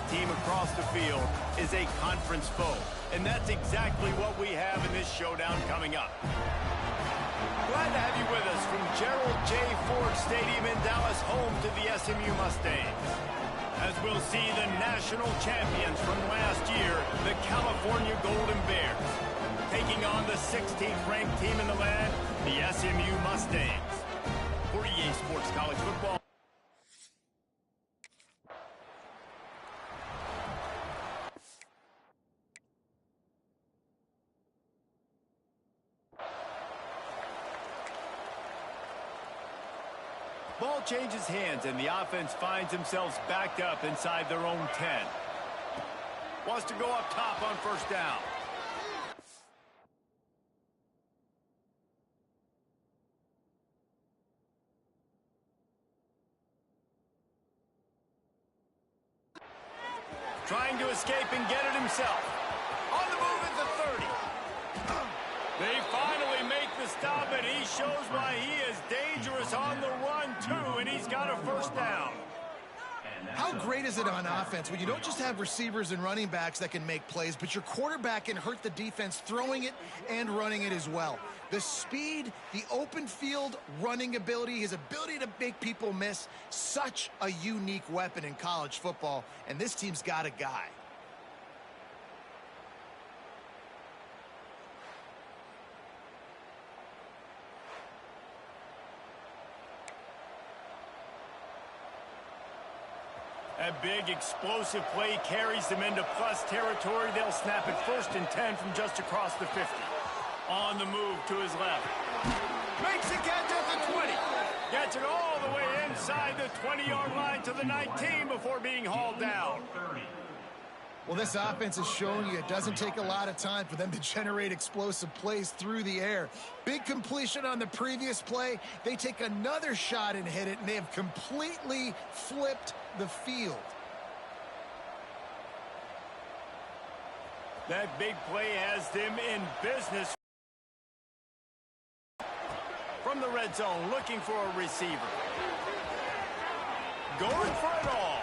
team across the field is a conference foe. And that's exactly what we have in this showdown coming up. Glad to have you with us from Gerald J. Ford Stadium in Dallas, home to the SMU Mustangs. As we'll see the national champions from last year, the California Golden Bears, taking on the 16th ranked team in the land, the SMU Mustangs. For EA Sports College Football. Ball changes hands, and the offense finds themselves backed up inside their own 10. Wants to go up top on first down. Trying to escape and get it himself. On the move at the 30. They finally make the stop, and he shows why he is dangerous on the run, too, and he's got a first down. How great is it on offense when you don't just have receivers and running backs that can make plays, but your quarterback can hurt the defense throwing it and running it as well. The speed, the open field running ability, his ability to make people miss, such a unique weapon in college football, and this team's got a guy. A big explosive play carries them into plus territory. They'll snap it 1st and 10 from just across the 50. On the move to his left. Makes a catch at the 20. Gets it all the way inside the 20-yard line to the 19 before being hauled down. Well, this offense has shown you it doesn't take a lot of time for them to generate explosive plays through the air. Big completion on the previous play. They take another shot and hit it, and they have completely flipped the field. That big play has them in business. From the red zone, looking for a receiver. Going for it all.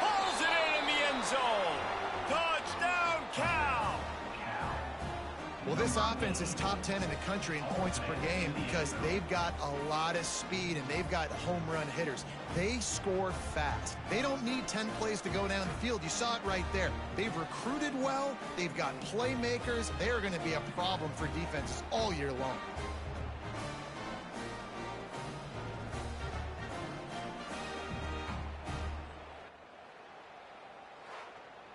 Hauls it in the end zone. Touchdown, Cal. Well, this offense is top 10 in the country in points per game because they've got a lot of speed and they've got home run hitters. They score fast. They don't need 10 plays to go down the field. You saw it right there. They've recruited well. They've got playmakers. They're going to be a problem for defenses all year long.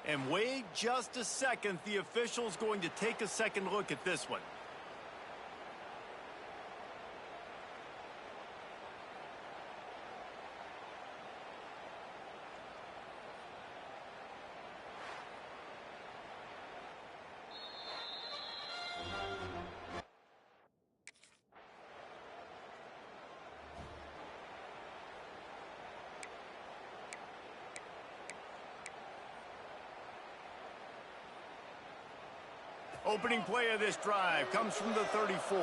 And wait just a second. The official's going to take a second look at this one. Opening play of this drive comes from the 34.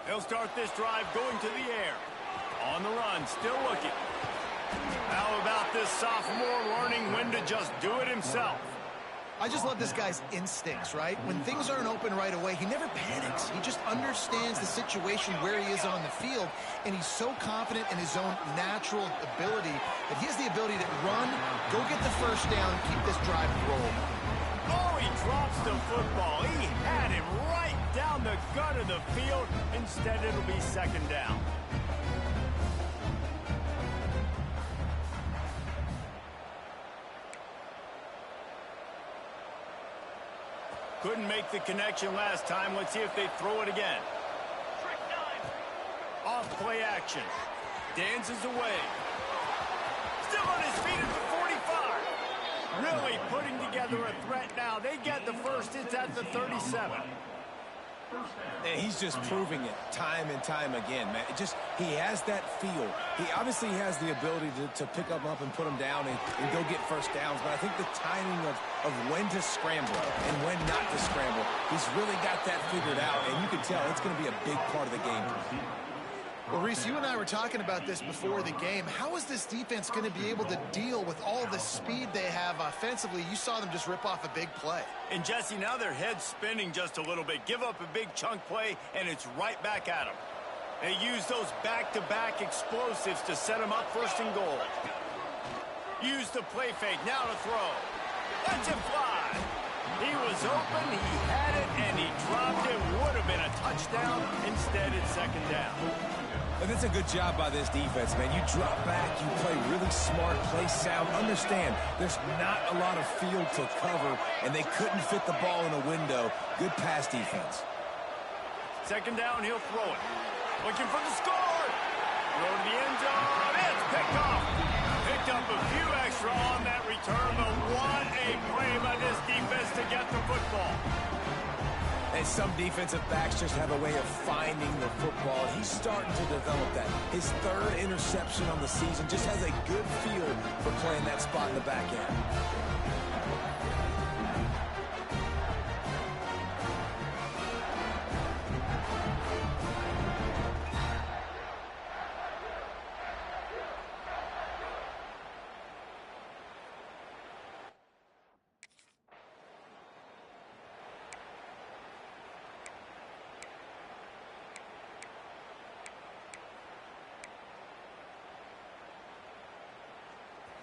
They'll start this drive going to the air. On the run, still looking. How about this sophomore learning when to just do it himself? I just love this guy's instincts, right? When things aren't open right away, he never panics. He just understands the situation where he is on the field, and he's so confident in his own natural ability that he has the ability to run, go get the first down, keep this drive rolling. Oh, he drops the football. He had it right down the gut of the field. Instead, it'll be second down. Couldn't make the connection last time. Let's see if they throw it again. Off play action. Dances away. Still on his feet at the 45. Really putting together a threat now. They get the first. It's at the 37. And he's just proving it time and time again, man. He has that feel. He obviously has the ability to pick them up and put them down and go get first downs. But I think the timing of when to scramble and when not to scramble, he's really got that figured out. And you can tell it's going to be a big part of the game. Well, Reese, you and I were talking about this before the game. How is this defense going to be able to deal with all the speed they have offensively? You saw them just rip off a big play. And, Jesse, now their head's spinning just a little bit. Give up a big chunk play, and it's right back at them. They use those back-to-back explosives to set them up first and goal. Use the play fake. Now to throw. Lets it fly. He was open, he had it, and he dropped it. Would have been a touchdown. Instead, it's second down. And that's a good job by this defense, man. You drop back, you play really smart, play sound. Understand, there's not a lot of field to cover, and they couldn't fit the ball in a window. Good pass defense. Second down, he'll throw it. Looking for the score. Throw to the end zone. It's picked off. Picked up a few extra on that return, but what a play by this defense to get the football. And some defensive backs just have a way of finding the football. He's starting to develop that. His third interception on the season just has a good feel for playing that spot in the back end.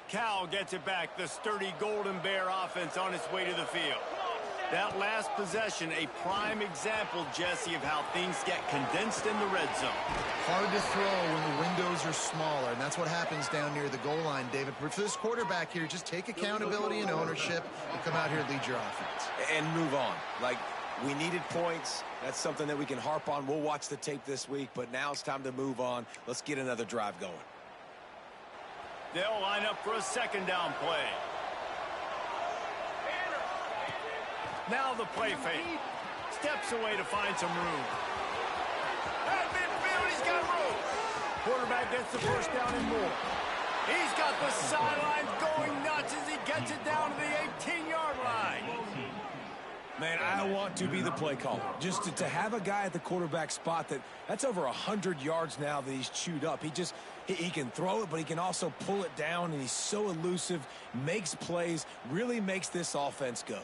Cal gets it back. The sturdy Golden Bear offense on its way to the field. That last possession, a prime example, Jesse, of how things get condensed in the red zone. Hard to throw when the windows are smaller, and that's what happens down near the goal line, David. But for this quarterback here, just take accountability and ownership and come out here and lead your offense. And move on. Like, we needed points. That's something that we can harp on. We'll watch the tape this week, but now it's time to move on. Let's get another drive going. They'll line up for a second down play. Now the play fake. Steps away to find some room. At midfield, he's got room. Quarterback gets the first down and more. He's got the sidelines going nuts as he gets it down to the 18-yard line. Man, I want to be the play caller. Just to have a guy at the quarterback spot that's over 100 yards now that he's chewed up. He can throw it, but he can also pull it down, and he's so elusive, makes plays, really makes this offense go.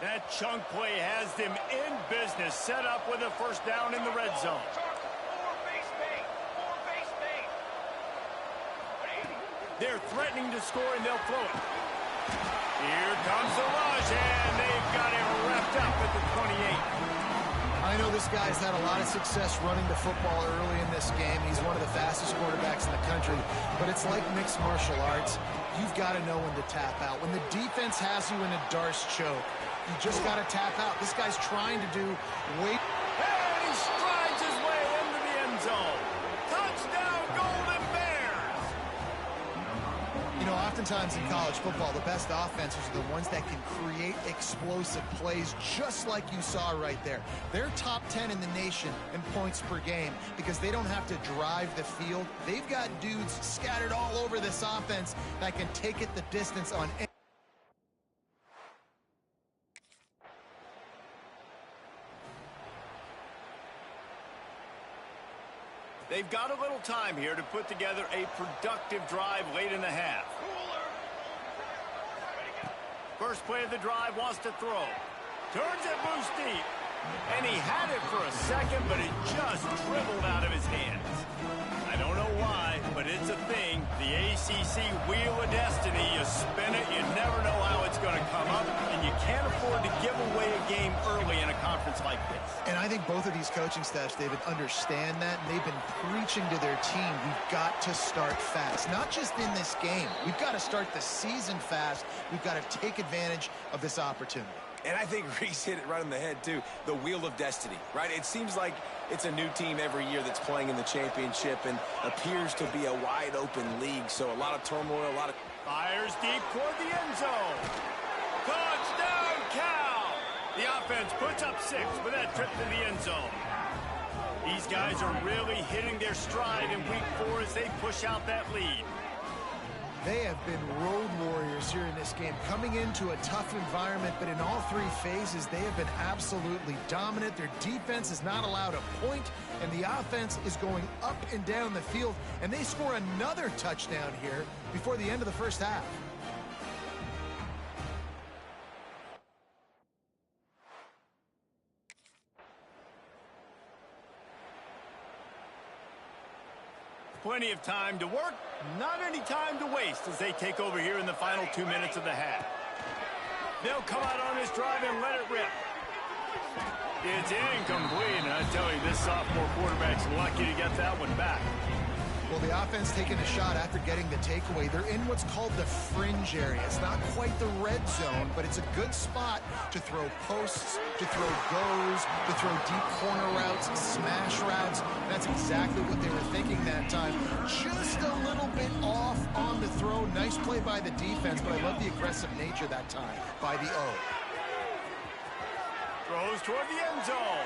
That chunk play has them in business, set up with a first down in the red zone. They're threatening to score, and they'll throw it. Here comes the rush, and they've got him wrapped up at the 28. I know this guy's had a lot of success running the football early in this game. He's one of the fastest quarterbacks in the country, but it's like mixed martial arts. You've got to know when to tap out. When the defense has you in a Darce choke, you just got to tap out. This guy's trying to do way... And he strides his way into the end zone. Touchdown, Golden Bears! You know, oftentimes in college football, the best offenses are the ones that can create explosive plays just like you saw right there. They're top 10 in the nation in points per game because they don't have to drive the field. They've got dudes scattered all over this offense that can take it the distance on any... They've got a little time here to put together a productive drive late in the half. First play of the drive, wants to throw. Turns it loose deep. And he had it for a second, but it just dribbled out of his hands. I don't know why, but it's a thing. The ACC Wheel of Destiny, you spin it, you never know how it's going to come up, and you can't afford to give away a game early in a conference like this. And I think both of these coaching staffs, David, understand that, and they've been preaching to their team, we've got to start fast. Not just in this game. We've got to start the season fast. We've got to take advantage of this opportunity. And I think Reese hit it right on the head, too. The wheel of destiny, right? It seems like it's a new team every year that's playing in the championship and appears to be a wide-open league. So a lot of turmoil, a lot of... Fires deep toward the end zone. Touchdown, Cal! The offense puts up 6 with that trip to the end zone. These guys are really hitting their stride in week 4 as they push out that lead. They have been road warriors here in this game, coming into a tough environment, but in all 3 phases, they have been absolutely dominant. Their defense is not allowed a point, and the offense is going up and down the field, and they score another touchdown here before the end of the first half. Plenty of time to work, not any time to waste as they take over here in the final 2 minutes of the half. They'll come out on this drive and let it rip. It's incomplete, and I tell you, this sophomore quarterback's lucky to get that one back. Well, the offense taking a shot after getting the takeaway. They're in what's called the fringe area. It's not quite the red zone, but it's a good spot to throw posts, to throw goes, to throw deep corner routes, smash routes. That's exactly what they were thinking that time. Just a little bit off on the throw. Nice play by the defense, but I love the aggressive nature that time by the O. Throws toward the end zone.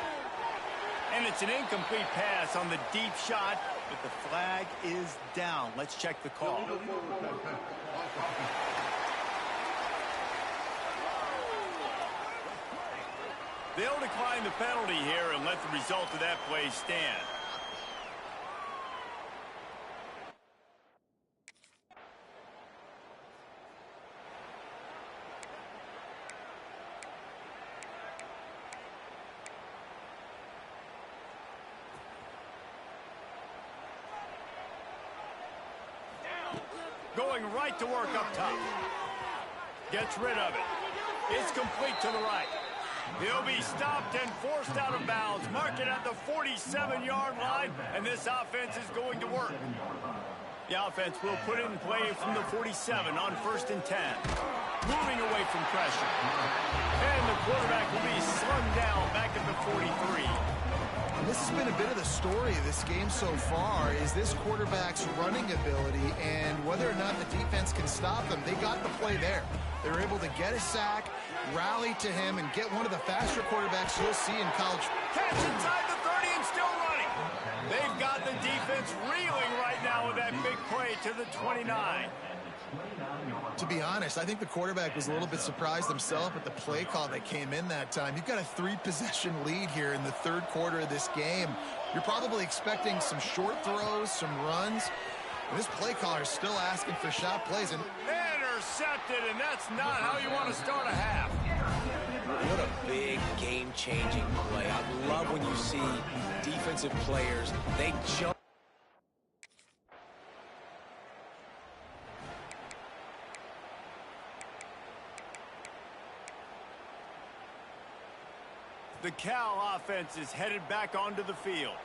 And it's an incomplete pass on the deep shot, but the flag is down. Let's check the call. They'll decline the penalty here and let the result of that play stand. Going right to work up top. Gets rid of it. It's complete to the right. He'll be stopped and forced out of bounds. Mark it at the 47-yard line, and this offense is going to work. The offense will put it in play from the 47 on 1st and 10. Moving away from pressure. And the quarterback will be slung down back at the 43. This has been a bit of the story of this game so far, is this quarterback's running ability and whether or not the defense can stop them. They got the play there. They were able to get a sack, rally to him, and get one of the faster quarterbacks you'll see in college. Catch inside the 30 and still running. They've got the defense reeling right now with that big play to the 29. To be honest, I think the quarterback was a little bit surprised himself at the play call that came in that time. You've got a 3-possession lead here in the 3rd quarter of this game. You're probably expecting some short throws, some runs. And this play caller is still asking for shot plays. And intercepted, and that's not how you want to start a half. What a big game-changing play. I love when you see defensive players, they jump. The Cal offense is headed back onto the field.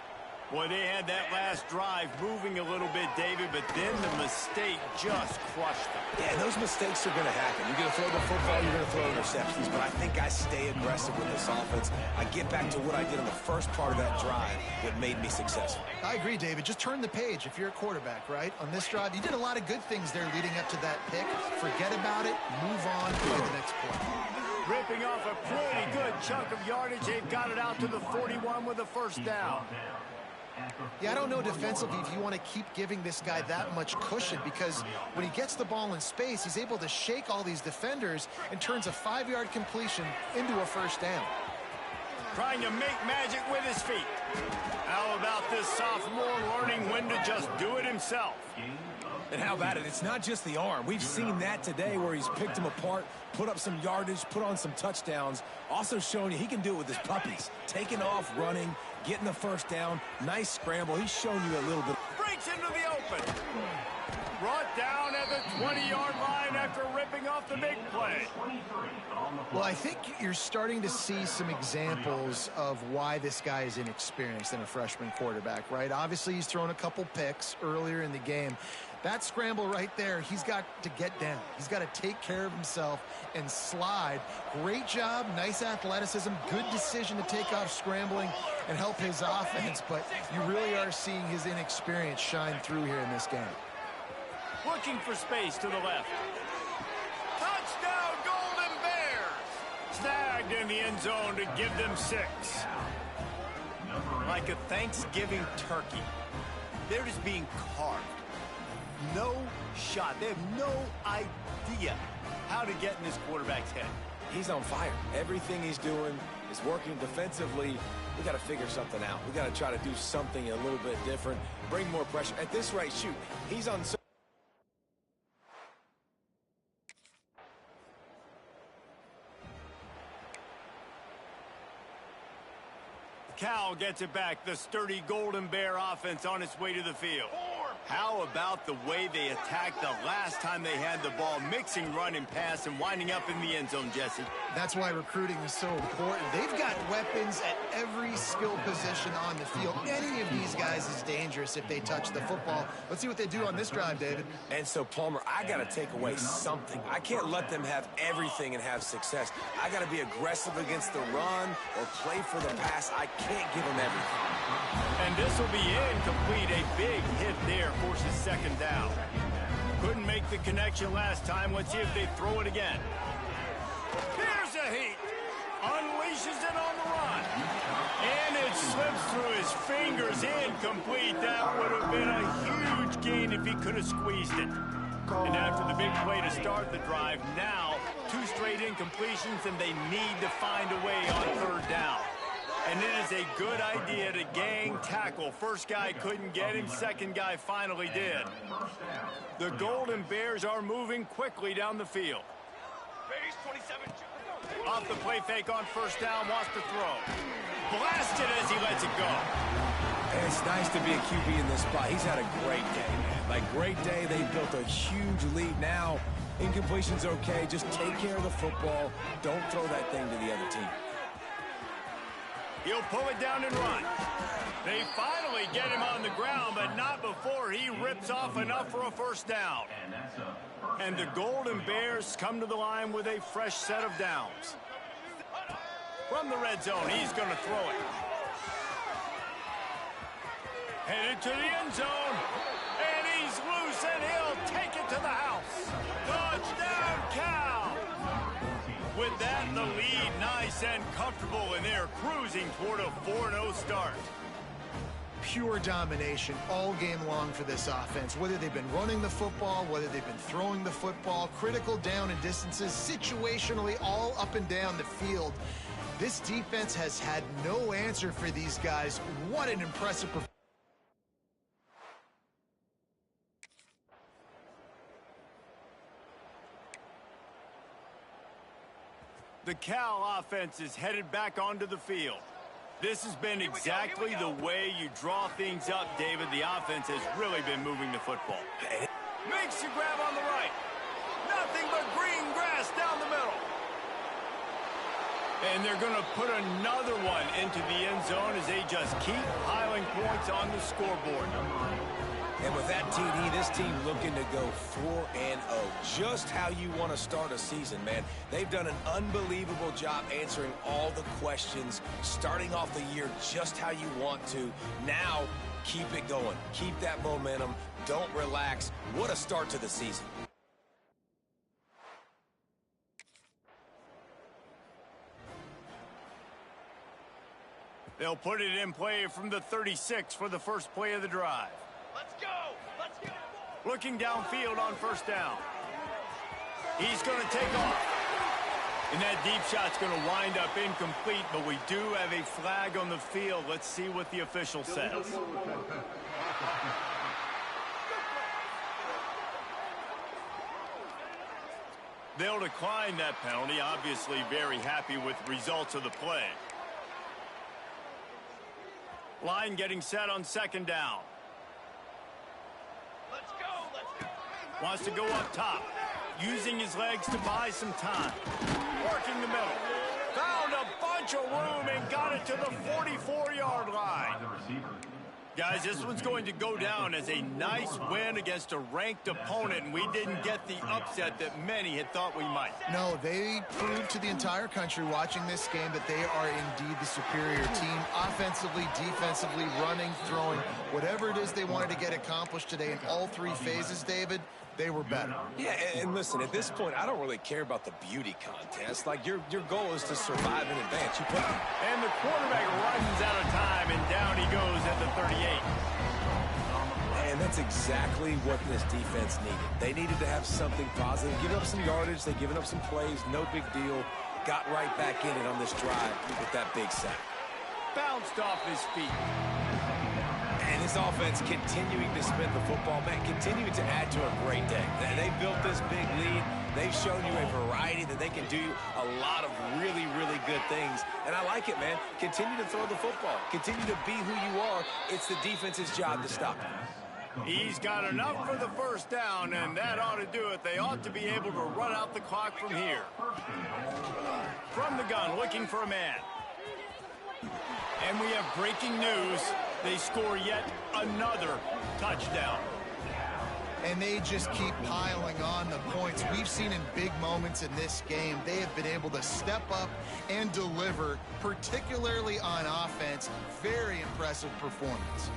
Boy, they had that last drive moving a little bit, David, but then the mistake just crushed them. Yeah, those mistakes are going to happen. You're going to throw the football, you're going to throw interceptions, but I think I stay aggressive with this offense. I get back to what I did on the first part of that drive that made me successful. I agree, David. Just turn the page if you're a quarterback, right? On this drive, you did a lot of good things there leading up to that pick. Forget about it, move on to the next play. Ripping off a pretty good chunk of yardage. They've got it out to the 41 with a 1st down. Yeah, I don't know defensively if you want to keep giving this guy that much cushion, because when he gets the ball in space, he's able to shake all these defenders and turns a 5-yard completion into a 1st down. Trying to make magic with his feet. How about this sophomore learning when to just do it himself? And how about it? It's not just the arm. We've seen that today where he's picked them apart, put up some yardage, put on some touchdowns. Also showing you he can do it with his puppies. Taking off, running, getting the 1st down. Nice scramble. He's shown you a little bit. Breaks into the open. brought down at the 20-yard line after ripping off the big play. Well, I think you're starting to see some examples of why this guy is inexperienced in a freshman quarterback, right? Obviously, he's thrown a couple picks earlier in the game. That scramble right there, he's got to get down. He's got to take care of himself and slide. Great job, nice athleticism, good decision to take off scrambling and help his offense, but you really are seeing his inexperience shine through here in this game. Looking for space to the left. Touchdown, Golden Bears! Snagged in the end zone to give them 6. Like a Thanksgiving turkey, they're just being carved. No shot. They have no idea how to get in this quarterback's head. He's on fire. Everything he's doing is working defensively. We got to figure something out. We got to try to do something a little bit different, bring more pressure. At this rate, shoot, he's on. Cal gets it back. The sturdy Golden Bear offense on its way to the field. How about the way they attacked the last time they had the ball, mixing run and pass and winding up in the end zone, Jesse? That's why recruiting is so important. They've got weapons at every skill position on the field. Any of these guys is dangerous if they touch the football. Let's see what they do on this drive, David. And so, Palmer, I got to take away something. I can't let them have everything and have success. I got to be aggressive against the run or play for the pass. I can't give them everything. And this will be incomplete. A big hit there forces second down. Couldn't make the connection last time. Let's see if they throw it again. Here's a heat. Unleashes it on the run. And it slips through his fingers. Incomplete. That would have been a huge gain if he could have squeezed it. And after the big play to start the drive, now 2 straight incompletions, and they need to find a way on third down. And it is a good idea to gang tackle. First guy couldn't get him, second guy finally did. The Golden Bears are moving quickly down the field. Off the play fake on first down, wants to throw. Blasted as he lets it go. And it's nice to be a QB in this spot. He's had a great day, man. Like, great day. They built a huge lead. Now, incompletion's okay. Just take care of the football. Don't throw that thing to the other team. He'll pull it down and run. They finally get him on the ground, but not before he rips off enough for a first down. And the Golden Bears come to the line with a fresh set of downs. From the red zone, he's going to throw it. Headed to the end zone. And he's loose, and he'll take it to the house. Touchdown, Cal! With that, the lead nice and comfortable, and they're cruising toward a 4-0 start. Pure domination all game long for this offense. Whether they've been running the football, whether they've been throwing the football, critical down and distances, situationally all up and down the field. This defense has had no answer for these guys. What an impressive performance. The Cal offense is headed back onto the field. This has been exactly the way you draw things up, David. The offense has really been moving the football. Makes the grab on the right. Nothing but green grass down the middle. And they're going to put another one into the end zone as they just keep piling points on the scoreboard. And with that TD, this team looking to go 4-0. Just how you want to start a season, man. They've done an unbelievable job answering all the questions, starting off the year just how you want to. Now, keep it going. Keep that momentum. Don't relax. What a start to the season. They'll put it in play from the 36 for the first play of the drive. Let's go! Let's go! Looking downfield on first down. He's going to take off. And that deep shot's going to wind up incomplete, but we do have a flag on the field. Let's see what the official says. They'll decline that penalty. Obviously very happy with results of the play. Line getting set on second down. Let's go! Let's go! Wants to go up top. Using his legs to buy some time. Working the middle. Found a bunch of room and got it to the 44-yard line. Guys, this one's going to go down as a nice win against a ranked opponent, and we didn't get the upset that many had thought we might. No, they proved to the entire country watching this game that they are indeed the superior team. Offensively, defensively, running, throwing, whatever it is they wanted to get accomplished today in all three phases, David, they were better. Yeah, and listen, at this point, I don't really care about the beauty contest. Like, your goal is to survive and advance. You put and the quarterback runs out of time, and down he goes at the 38. And that's exactly what this defense needed. They needed to have something positive. Giving up some yardage, they've given up some plays, no big deal. Got right back in it on this drive with that big sack. Bounced off his feet. And this offense continuing to spin the football, man, continuing to add to a great day. They built this big lead. They've shown you a variety that they can do a lot of really, really good things. And I like it, man. Continue to throw the football. Continue to be who you are. It's the defense's job to stop it. He's got enough for the first down, and that ought to do it. They ought to be able to run out the clock from here. From the gun, looking for a man. And we have breaking news. They score yet another touchdown. And they just keep piling on the points. We've seen in big moments in this game, they have been able to step up and deliver, particularly on offense. Very impressive performance.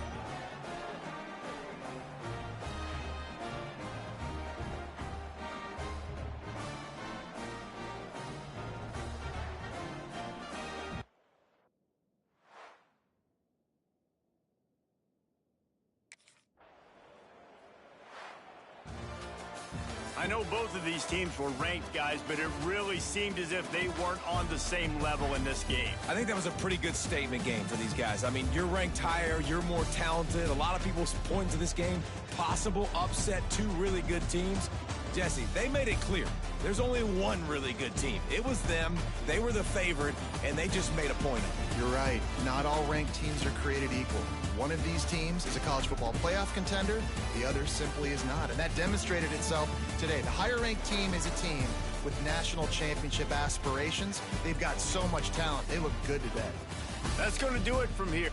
I know both of these teams were ranked, guys, but it really seemed as if they weren't on the same level in this game. I think that was a pretty good statement game for these guys. I mean, you're ranked higher, you're more talented. A lot of people point to this game, possible upset, two really good teams. Jesse, they made it clear. There's only one really good team. It was them. They were the favorite, and they just made a point of it. You're right. Not all ranked teams are created equal. One of these teams is a college football playoff contender. The other simply is not. And that demonstrated itself today. The higher-ranked team is a team with national championship aspirations. They've got so much talent. They look good today. That's going to do it from here.